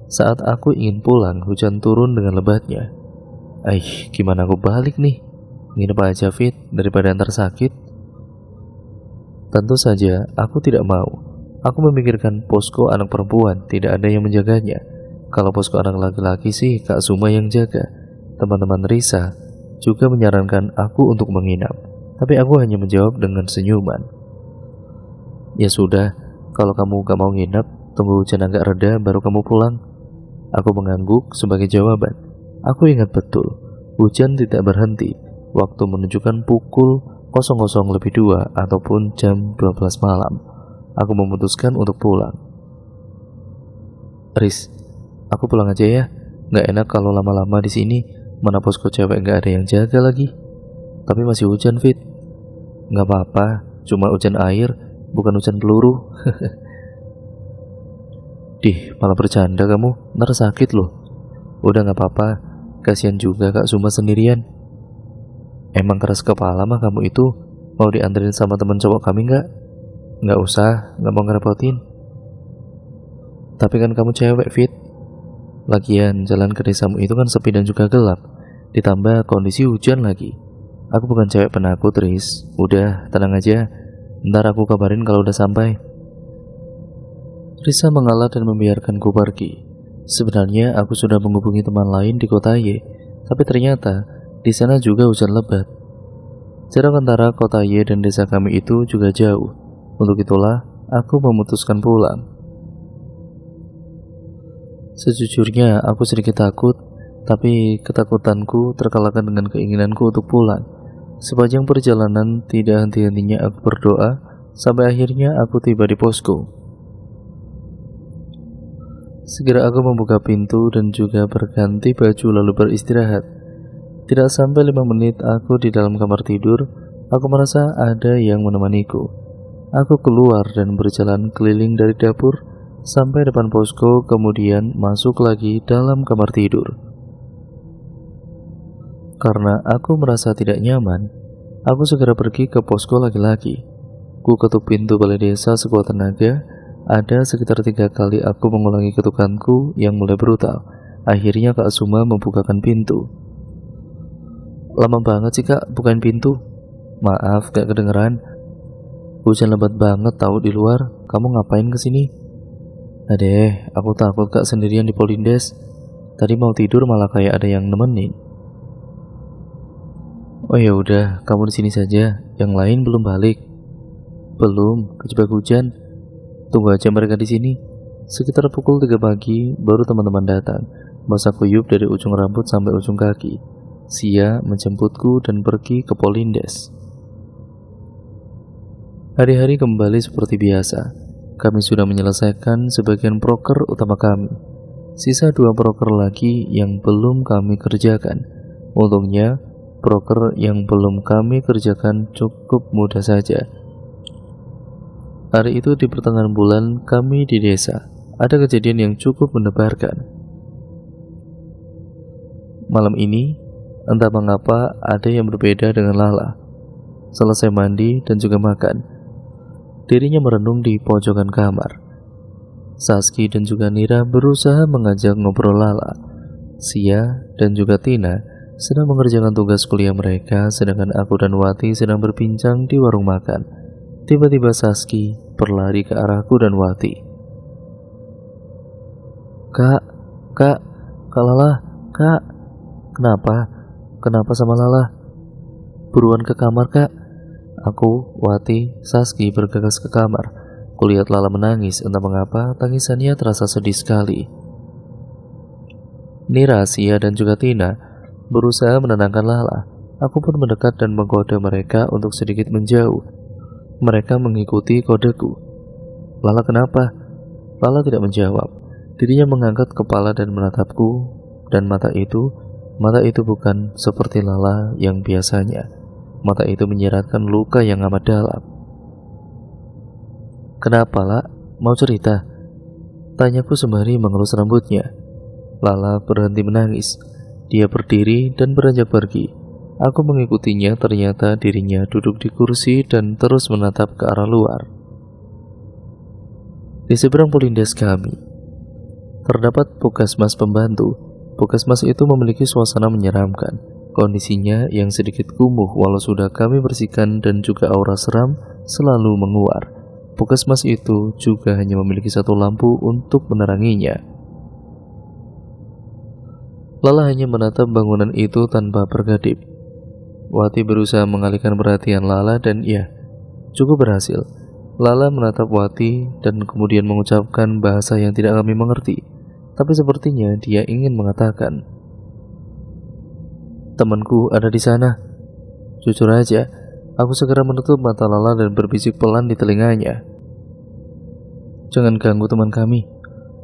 Saat aku ingin pulang, hujan turun dengan lebatnya. Gimana aku balik nih? Nginep aja, Fit, daripada antar sakit. Tentu saja, aku tidak mau. Aku memikirkan posko anak perempuan, tidak ada yang menjaganya. Kalau posko anak laki-laki sih Kak Suma yang jaga. Teman-teman Risa juga menyarankan aku untuk menginap, tapi aku hanya menjawab dengan senyuman. Ya sudah, kalau kamu gak mau nginap, tunggu hujan agak reda baru kamu pulang. Aku mengangguk sebagai jawaban. Aku ingat betul, hujan tidak berhenti. Waktu menunjukkan pukul 00:02 ataupun jam 12 malam. Aku memutuskan untuk pulang. Riz, aku pulang aja ya. Gak enak kalau lama-lama di sini. Mana posko cewek gak ada yang jaga lagi. Tapi masih hujan, Fit. Gak apa-apa, cuma hujan air, bukan hujan peluru. Dih, malah bercanda kamu, ntar sakit loh. Udah gak apa-apa, kasihan juga Kak Suma sendirian. Emang keras kepala mah kamu itu. Mau dianterin sama teman cowok kami gak? Gak usah, gak mau ngerepotin. Tapi kan kamu cewek, Fit. Lagian jalan ke desamu itu kan sepi dan juga gelap. Ditambah kondisi hujan lagi. Aku bukan cewek penakut, Riz. Udah, tenang aja. Ntar aku kabarin kalau udah sampai. Risa mengalah dan membiarkanku pergi. Sebenarnya aku sudah menghubungi teman lain di kota Y, tapi ternyata di sana juga hujan lebat. Jarak antara kota Y dan desa kami itu juga jauh. Untuk itulah aku memutuskan pulang. Sejujurnya aku sedikit takut, tapi ketakutanku terkalahkan dengan keinginanku untuk pulang. Sepanjang perjalanan tidak henti-hentinya aku berdoa, sampai akhirnya aku tiba di posko. Segera aku membuka pintu dan juga berganti baju lalu beristirahat. Tidak sampai 5 menit aku di dalam kamar tidur, aku merasa ada yang menemaniku. Aku keluar dan berjalan keliling dari dapur sampai depan posko, kemudian masuk lagi dalam kamar tidur. Karena aku merasa tidak nyaman, aku segera pergi ke posko laki-laki. Ku ketuk pintu balai desa sekuat tenaga. Ada sekitar 3 kali aku mengulangi ketukanku yang mulai brutal. Akhirnya Kak Suma membukakan pintu. Lama banget sih Kak bukain pintu. Maaf gak kedengeran. Hujan lebat banget tahu di luar. Kamu ngapain kesini? Adeh, aku takut Kak sendirian di Polindes. Tadi mau tidur malah kayak ada yang nemenin. Oh ya udah, kamu di sini saja. Yang lain belum balik. Belum, kejebak hujan. Tunggu aja mereka di sini. Sekitar pukul 3 pagi baru teman-teman datang. Basah kuyup dari ujung rambut sampai ujung kaki. Sia menjemputku dan pergi ke Polindes. Hari-hari kembali seperti biasa. Kami sudah menyelesaikan sebagian proker utama kami. Sisa 2 proker lagi yang belum kami kerjakan. Untungnya, proker yang belum kami kerjakan cukup mudah saja. Hari itu di pertengahan bulan kami di desa. Ada kejadian yang cukup mendebarkan. Malam ini, entah mengapa ada yang berbeda dengan Lala. Selesai mandi dan juga makan, dirinya merenung di pojokan kamar. Saski dan juga Nira berusaha mengajak ngobrol Lala. Sia dan juga Tina sedang mengerjakan tugas kuliah mereka, sedangkan aku dan Wati sedang berbincang di warung makan. Tiba-tiba Saski berlari ke arahku dan Wati. Kak Lala, Kak. Kenapa sama Lala? Buruan ke kamar, Kak. Aku, Wati, Saski bergegas ke kamar. Kulihat Lala menangis, entah mengapa tangisannya terasa sedih sekali. Nira, Sia dan juga Tina berusaha menenangkan Lala. Aku pun mendekat dan menggoda mereka untuk sedikit menjauh. Mereka mengikuti kodeku. Lala kenapa? Lala tidak menjawab. Dirinya mengangkat kepala dan menatapku, dan mata itu bukan seperti Lala yang biasanya. Mata itu menyiratkan luka yang amat dalam. Kenapa, La? Mau cerita? Tanyaku sembari mengelus rambutnya. Lala berhenti menangis. Dia berdiri dan beranjak pergi. Aku mengikutinya, ternyata dirinya duduk di kursi dan terus menatap ke arah luar. Di seberang Polindes kami terdapat puskesmas pembantu. Puskesmas itu memiliki suasana menyeramkan. Kondisinya yang sedikit kumuh walau sudah kami bersihkan dan juga aura seram selalu menguar. Puskesmas itu juga hanya memiliki satu lampu untuk meneranginya. Lala hanya menatap bangunan itu tanpa berkedip. Wati berusaha mengalihkan perhatian Lala dan ya, cukup berhasil. Lala menatap Wati dan kemudian mengucapkan bahasa yang tidak kami mengerti. Tapi sepertinya dia ingin mengatakan, "Temanku ada di sana." Jujur aja, aku segera menutup mata Lala dan berbisik pelan di telinganya, "Jangan ganggu teman kami."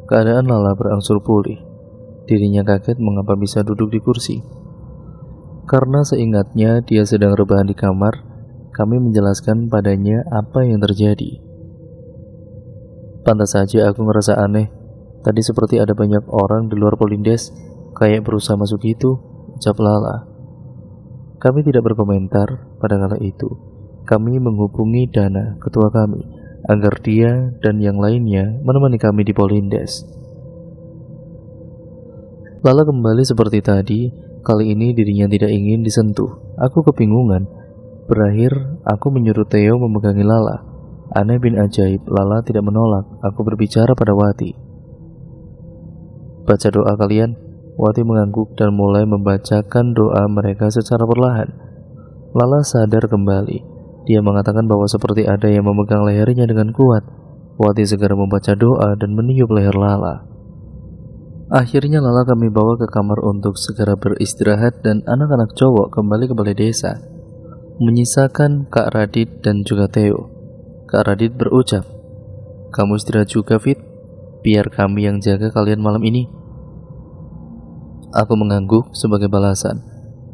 Keadaan Lala berangsur pulih. Dirinya kaget mengapa bisa duduk di kursi. Karena seingatnya dia sedang rebahan di kamar, kami menjelaskan padanya apa yang terjadi. "Pantas saja aku ngerasa aneh. Tadi seperti ada banyak orang di luar Polindes, kayak berusaha masuk gitu," ucap Lala. Kami tidak berkomentar pada kala itu. Kami menghubungi Dana, ketua kami, agar dia dan yang lainnya menemani kami di Polindes. Lala kembali seperti tadi. Kali ini dirinya tidak ingin disentuh. Aku kebingungan. Berakhir, aku menyuruh Theo memegangi Lala. Aneh bin ajaib, Lala tidak menolak. Aku berbicara pada Wati. "Baca doa kalian." Wati mengangguk dan mulai membacakan doa mereka secara perlahan. Lala sadar kembali. Dia mengatakan bahwa seperti ada yang memegang lehernya dengan kuat. Wati segera membaca doa dan meniup leher Lala. Akhirnya Lala kami bawa ke kamar untuk segera beristirahat dan anak-anak cowok kembali ke balai desa, menyisakan Kak Radit dan juga Theo. Kak Radit berucap, "Kamu istirahat juga, Fit. Biar kami yang jaga kalian malam ini." Aku mengangguk sebagai balasan.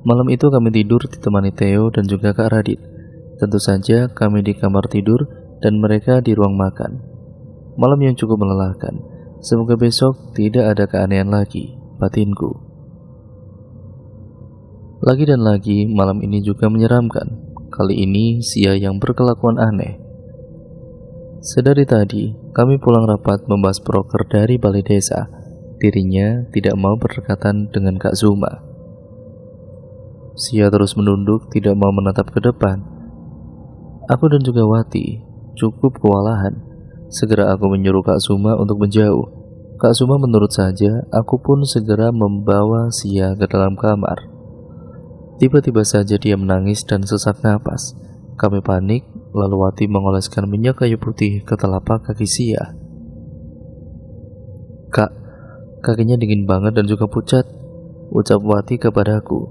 Malam itu kami tidur ditemani Theo dan juga Kak Radit. Tentu saja kami di kamar tidur dan mereka di ruang makan. Malam yang cukup melelahkan. Semoga besok tidak ada keanehan lagi, batinku. Lagi dan lagi, malam ini juga menyeramkan. Kali ini Sia yang berkelakuan aneh. Sedari tadi, kami pulang rapat membahas proker dari balai desa. Dirinya tidak mau berdekatan dengan Kak Zuma. Sia terus menunduk, tidak mau menatap ke depan. Aku dan juga Wati cukup kewalahan. Segera aku menyuruh Kak Zuma untuk menjauh. Kak Zuma menurut saja. Aku pun segera membawa Sia ke dalam kamar. Tiba-tiba saja dia menangis dan sesak napas. Kami panik, lalu Wati mengoleskan minyak kayu putih ke telapak kaki Sia. "Kak, kakinya dingin banget dan juga pucat," ucap Wati kepadaku.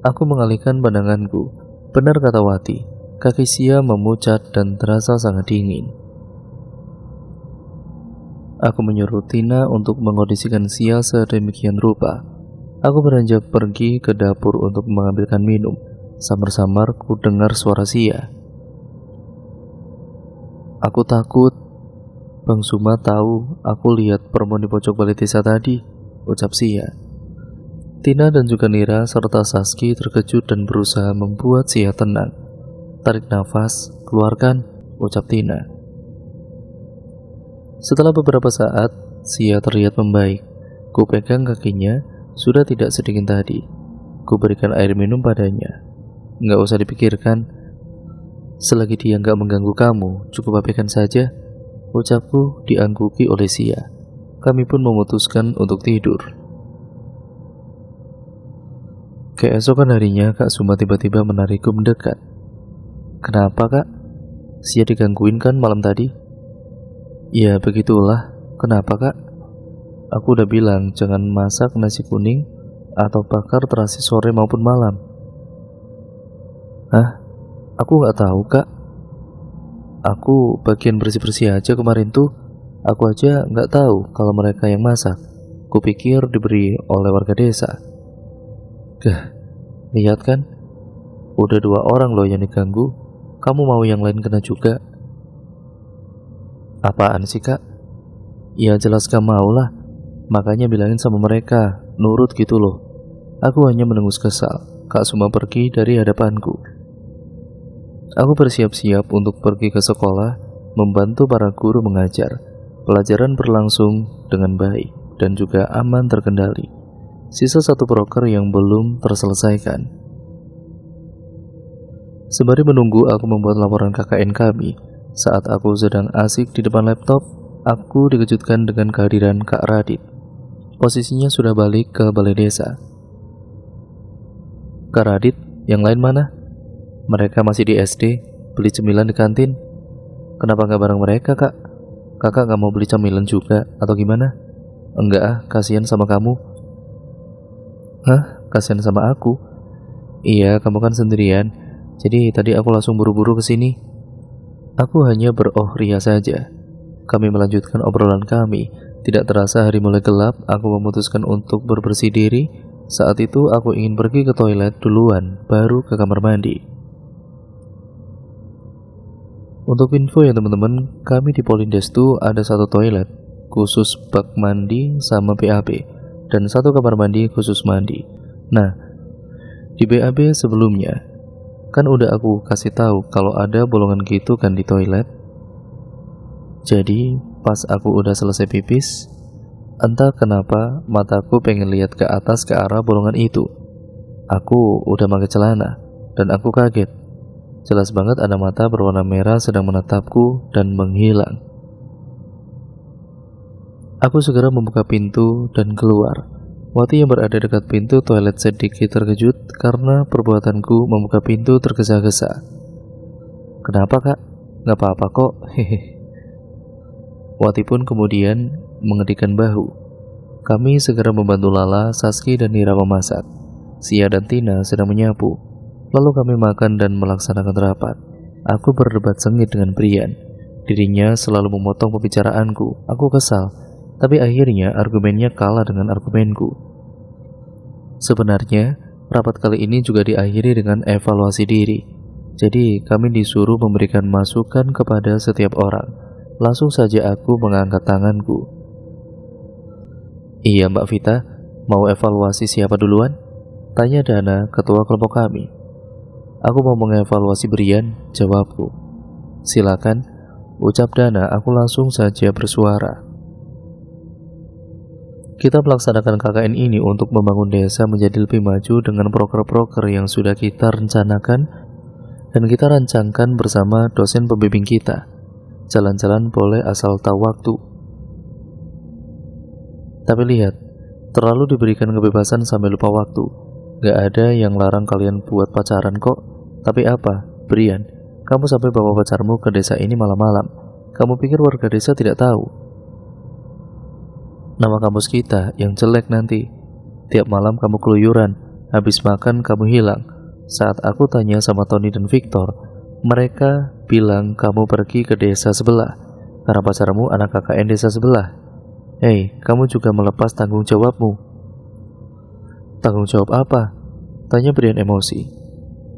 Aku mengalihkan pandanganku. Benar kata Wati, kaki Sia memucat dan terasa sangat dingin. Aku menyuruh Tina untuk mengondisikan Sia sedemikian rupa. Aku beranjak pergi ke dapur untuk mengambilkan minum. Samar-samar ku dengar suara Sia. "Aku takut. Bang Suma tahu aku lihat perempuan di pojok balai desa tadi," ucap Sia. Tina dan juga Nira serta Saski terkejut dan berusaha membuat Sia tenang. "Tarik nafas, keluarkan," ucap Tina. Setelah beberapa saat, Sia terlihat membaik. Ku pegang kakinya, sudah tidak sedingin tadi. Ku berikan air minum padanya. "Nggak usah dipikirkan. Selagi dia nggak mengganggu kamu, cukup abaikan saja," ucapku diangguki oleh Sia. Kami pun memutuskan untuk tidur. Keesokan harinya, Kak Suma tiba-tiba menarikku mendekat. "Kenapa, Kak? Sia digangguin kan malam tadi?" "Ya begitulah. Kenapa, Kak?" "Aku udah bilang jangan masak nasi kuning atau bakar terasi sore maupun malam." "Hah? Aku nggak tahu, Kak. Aku bagian bersih-bersih aja kemarin tuh. Aku aja nggak tahu kalau mereka yang masak. Kupikir diberi oleh warga desa." Lihat kan? Udah 2 orang loh yang diganggu. Kamu mau yang lain kena juga?" "Apaan sih, Kak?" "Ya jelas gak mau lah. Makanya bilangin sama mereka, nurut gitu loh." Aku hanya menengus kesal. Kak Suma pergi dari hadapanku. Aku bersiap-siap untuk pergi ke sekolah, membantu para guru mengajar. Pelajaran berlangsung dengan baik dan juga aman terkendali. Sisa 1 proker yang belum terselesaikan. Sembari menunggu, aku membuat laporan KKN kami. Saat aku sedang asik di depan laptop, aku dikejutkan dengan kehadiran Kak Radit. Posisinya sudah balik ke balai desa. Kak Radit, yang lain mana? Mereka masih di SD, beli cemilan di kantin. Kenapa nggak bareng mereka, Kak? Kakak nggak mau beli cemilan juga, atau gimana? Enggak ah, kasihan sama kamu. Hah? Kasihan sama aku? Iya, kamu kan sendirian. Jadi tadi aku langsung buru-buru ke sini. Aku hanya beroh ria saja. Kami melanjutkan obrolan kami. Tidak terasa hari mulai gelap, aku memutuskan untuk berbersih diri. Saat itu aku ingin pergi ke toilet duluan, baru ke kamar mandi. Untuk info ya teman-teman, kami di Polindestu ada satu toilet khusus bak mandi sama BAB, dan satu kamar mandi khusus mandi. Nah, di BAB sebelumnya kan udah aku kasih tahu kalau ada bolongan gitu kan di toilet. Jadi pas aku udah selesai pipis, entah kenapa mataku pengen lihat ke atas ke arah bolongan itu. Aku udah pakai celana dan aku kaget. Jelas banget ada mata berwarna merah sedang menatapku dan menghilang. Aku segera membuka pintu dan keluar. Wati yang berada dekat pintu toilet sedikit terkejut karena perbuatanku membuka pintu tergesa-gesa. Kenapa kak? Gak apa-apa kok, hehe. Wati pun kemudian mengedikan bahu. Kami segera membantu Lala, Saski, dan Nira memasak. Sia dan Tina sedang menyapu. Lalu kami makan dan melaksanakan rapat. Aku berdebat sengit dengan Brian. Dirinya selalu memotong pembicaraanku. Aku kesal, tapi akhirnya argumennya kalah dengan argumenku. Sebenarnya, rapat kali ini juga diakhiri dengan evaluasi diri. Jadi, kami disuruh memberikan masukan kepada setiap orang. Langsung saja aku mengangkat tanganku. Iya Mbak Vita, mau evaluasi siapa duluan? Tanya Dana, ketua kelompok kami. Aku mau mengevaluasi Brian, jawabku. Silakan, ucap Dana. Aku langsung saja bersuara. Kita melaksanakan KKN ini untuk membangun desa menjadi lebih maju dengan proker-proker yang sudah kita rencanakan dan kita rancangkan bersama dosen pembimbing kita. Jalan-jalan boleh asal tahu waktu. Tapi lihat, terlalu diberikan kebebasan sampai lupa waktu. Gak ada yang larang kalian buat pacaran kok. Tapi apa, Brian, kamu sampai bawa pacarmu ke desa ini malam-malam. Kamu pikir warga desa tidak tahu? Nama kampus kita yang jelek nanti. Tiap malam kamu keluyuran, habis makan kamu hilang. Saat aku tanya sama Tony dan Victor, mereka bilang kamu pergi ke desa sebelah karena pacarmu anak KKN desa sebelah. Hei, kamu juga melepas tanggung jawabmu. Tanggung jawab apa? Tanya Brian emosi.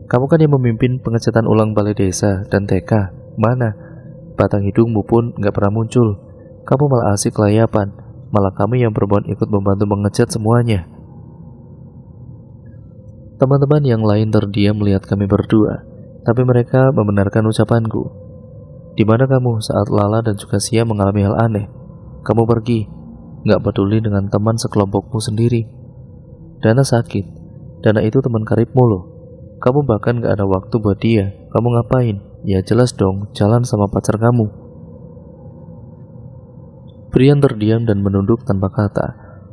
Kamu kan yang memimpin pengecatan ulang balai desa dan TK. Mana? Batang hidungmu pun gak pernah muncul. Kamu malah asik layapan. Malah kami yang perempuan ikut membantu mengecat semuanya. Teman-teman yang lain terdiam melihat kami berdua, tapi mereka membenarkan ucapanku. Di mana kamu saat Lala dan juga Sia mengalami hal aneh? Kamu pergi, gak peduli dengan teman sekelompokmu sendiri. Dana sakit. Dana itu teman karibmu loh. Kamu bahkan gak ada waktu buat dia. Kamu ngapain? Ya jelas dong, jalan sama pacar kamu. Brian terdiam dan menunduk tanpa kata.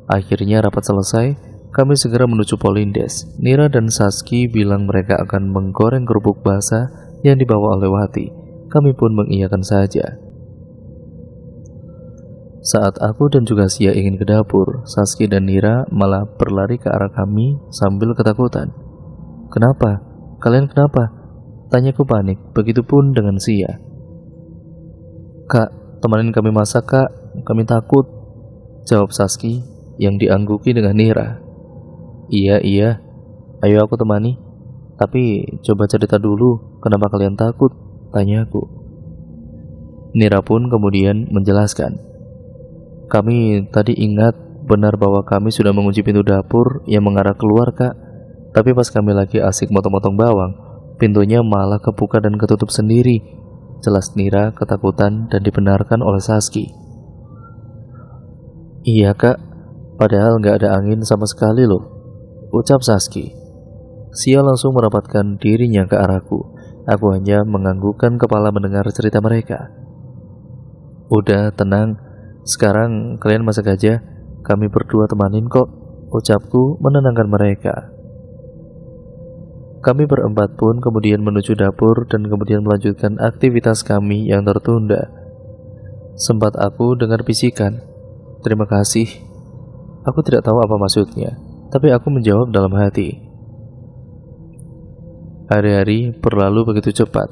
Akhirnya rapat selesai. Kami segera menuju Polindes. Nira dan Saski bilang mereka akan menggoreng kerupuk basah yang dibawa oleh Wati. Kami pun mengiyakan saja. Saat aku dan juga Sia ingin ke dapur, Saski dan Nira malah berlari ke arah kami sambil ketakutan. Kenapa? Kalian kenapa? Tanyaku panik, begitupun dengan Sia. Kak, temanin kami masak kak, kami takut, jawab Saski yang diangguki dengan Nira. Iya, ayo aku temani. Tapi coba cerita dulu, kenapa kalian takut? Tanyaku. Nira pun kemudian menjelaskan. Kami tadi ingat benar bahwa kami sudah mengunci pintu dapur yang mengarah keluar kak. Tapi pas kami lagi asik motong-motong bawang, pintunya malah kebuka dan ketutup sendiri. Jelas Nira ketakutan dan dibenarkan oleh Saski. Iya kak, padahal gak ada angin sama sekali loh, ucap Saski. Sia langsung merapatkan dirinya ke arahku. Aku hanya menganggukkan kepala mendengar cerita mereka. Udah, tenang. Sekarang kalian masak aja. Kami berdua temanin kok, ucapku menenangkan mereka. Kami berempat pun kemudian menuju dapur dan kemudian melanjutkan aktivitas kami yang tertunda. Sempat aku dengar bisikan, "Terima kasih." Aku tidak tahu apa maksudnya, tapi aku menjawab dalam hati. Hari-hari berlalu begitu cepat.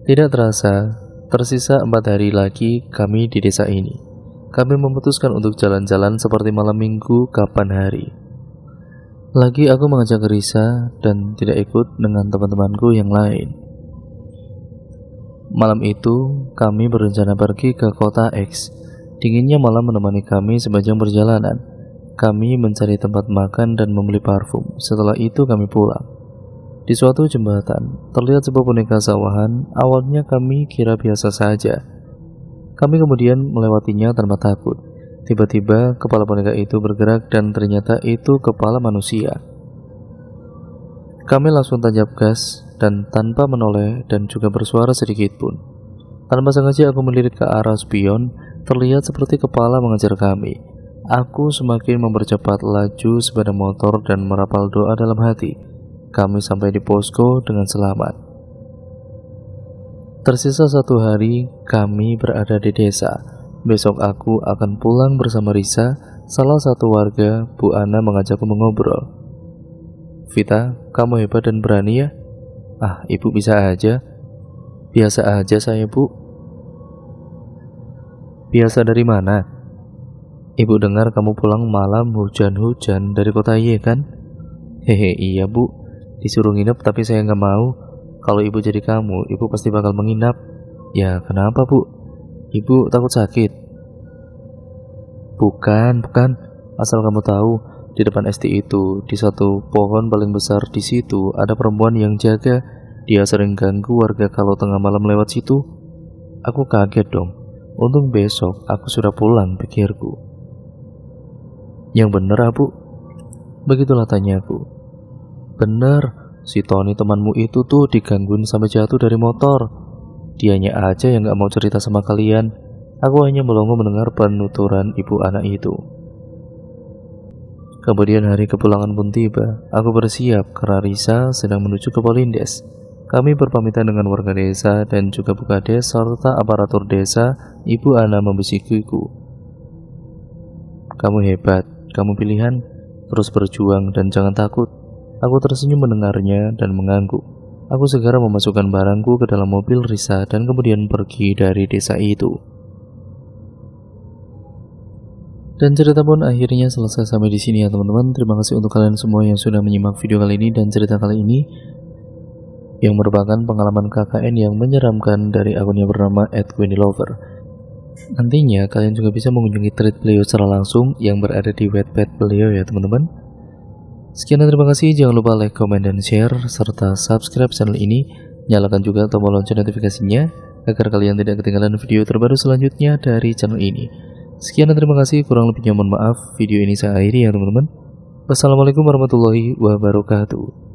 Tidak terasa, tersisa 4 hari lagi kami di desa ini. Kami memutuskan untuk jalan-jalan seperti malam minggu kapan hari. Lagi aku mengajak Risa dan tidak ikut dengan teman-temanku yang lain. Malam itu kami berencana pergi ke kota X. Dinginnya malam menemani kami sepanjang perjalanan. Kami mencari tempat makan dan membeli parfum. Setelah itu kami pulang. Di suatu jembatan, terlihat sebuah boneka sawahan. Awalnya kami kira biasa saja. Kami kemudian melewatinya tanpa takut. Tiba-tiba kepala boneka itu bergerak dan ternyata itu kepala manusia. Kami langsung tancap gas dan tanpa menoleh dan juga bersuara sedikit pun. Tanpa sengaja aku melirik ke arah spion, terlihat seperti kepala mengejar kami. Aku semakin mempercepat laju sepeda motor dan merapal doa dalam hati. Kami sampai di posko dengan selamat. Tersisa 1 hari kami berada di desa. Besok aku akan pulang bersama Risa. Salah satu warga, Bu Ana, mengajakku mengobrol. "Vita, kamu hebat dan berani ya?" "Ah, ibu bisa aja." "Biasa aja saya, Bu." "Biasa dari mana?" "Ibu dengar kamu pulang malam hujan-hujan dari kota iya kan?" "Hehe, iya Bu. Disuruh nginep tapi saya nggak mau. Kalau ibu jadi kamu, ibu pasti bakal menginap." "Ya kenapa Bu? Ibu takut sakit?" Bukan. Asal kamu tahu, di depan ST itu, di satu pohon paling besar di situ, ada perempuan yang jaga. Dia sering ganggu warga kalau tengah malam lewat situ." Aku kaget dong. Untung besok aku sudah pulang, pikirku. "Yang bener, Bu?" Begitulah tanyaku. "Bener, si Tony temanmu itu tuh digangguin sampai jatuh dari motor. Dianya aja yang gak mau cerita sama kalian." Aku hanya melongo mendengar penuturan ibu anak itu. Kemudian hari kepulangan pun tiba. Aku bersiap karena Risa sedang menuju ke Polindes. Kami berpamitan dengan warga desa dan juga Bukades serta aparatur desa. Ibu Ana membisikiku, "Kamu hebat, kamu pilihan, terus berjuang dan jangan takut." Aku tersenyum mendengarnya dan mengangguk. Aku segera memasukkan barangku ke dalam mobil Risa dan kemudian pergi dari desa itu. Dan cerita pun akhirnya selesai sampai di sini ya teman-teman. Terima kasih untuk kalian semua yang sudah menyimak video kali ini dan cerita kali ini yang merupakan pengalaman KKN yang menyeramkan dari akunnya bernama @queenielover. Nantinya kalian juga bisa mengunjungi thread beliau secara langsung yang berada di Wattpad beliau ya teman-teman. Sekian dan terima kasih, jangan lupa like, comment, dan share, serta subscribe channel ini. Nyalakan juga tombol lonceng notifikasinya, agar kalian tidak ketinggalan video terbaru selanjutnya dari channel ini. Sekian dan terima kasih, kurang lebihnya mohon maaf. Video ini saya akhiri ya teman-teman. Wassalamualaikum warahmatullahi wabarakatuh.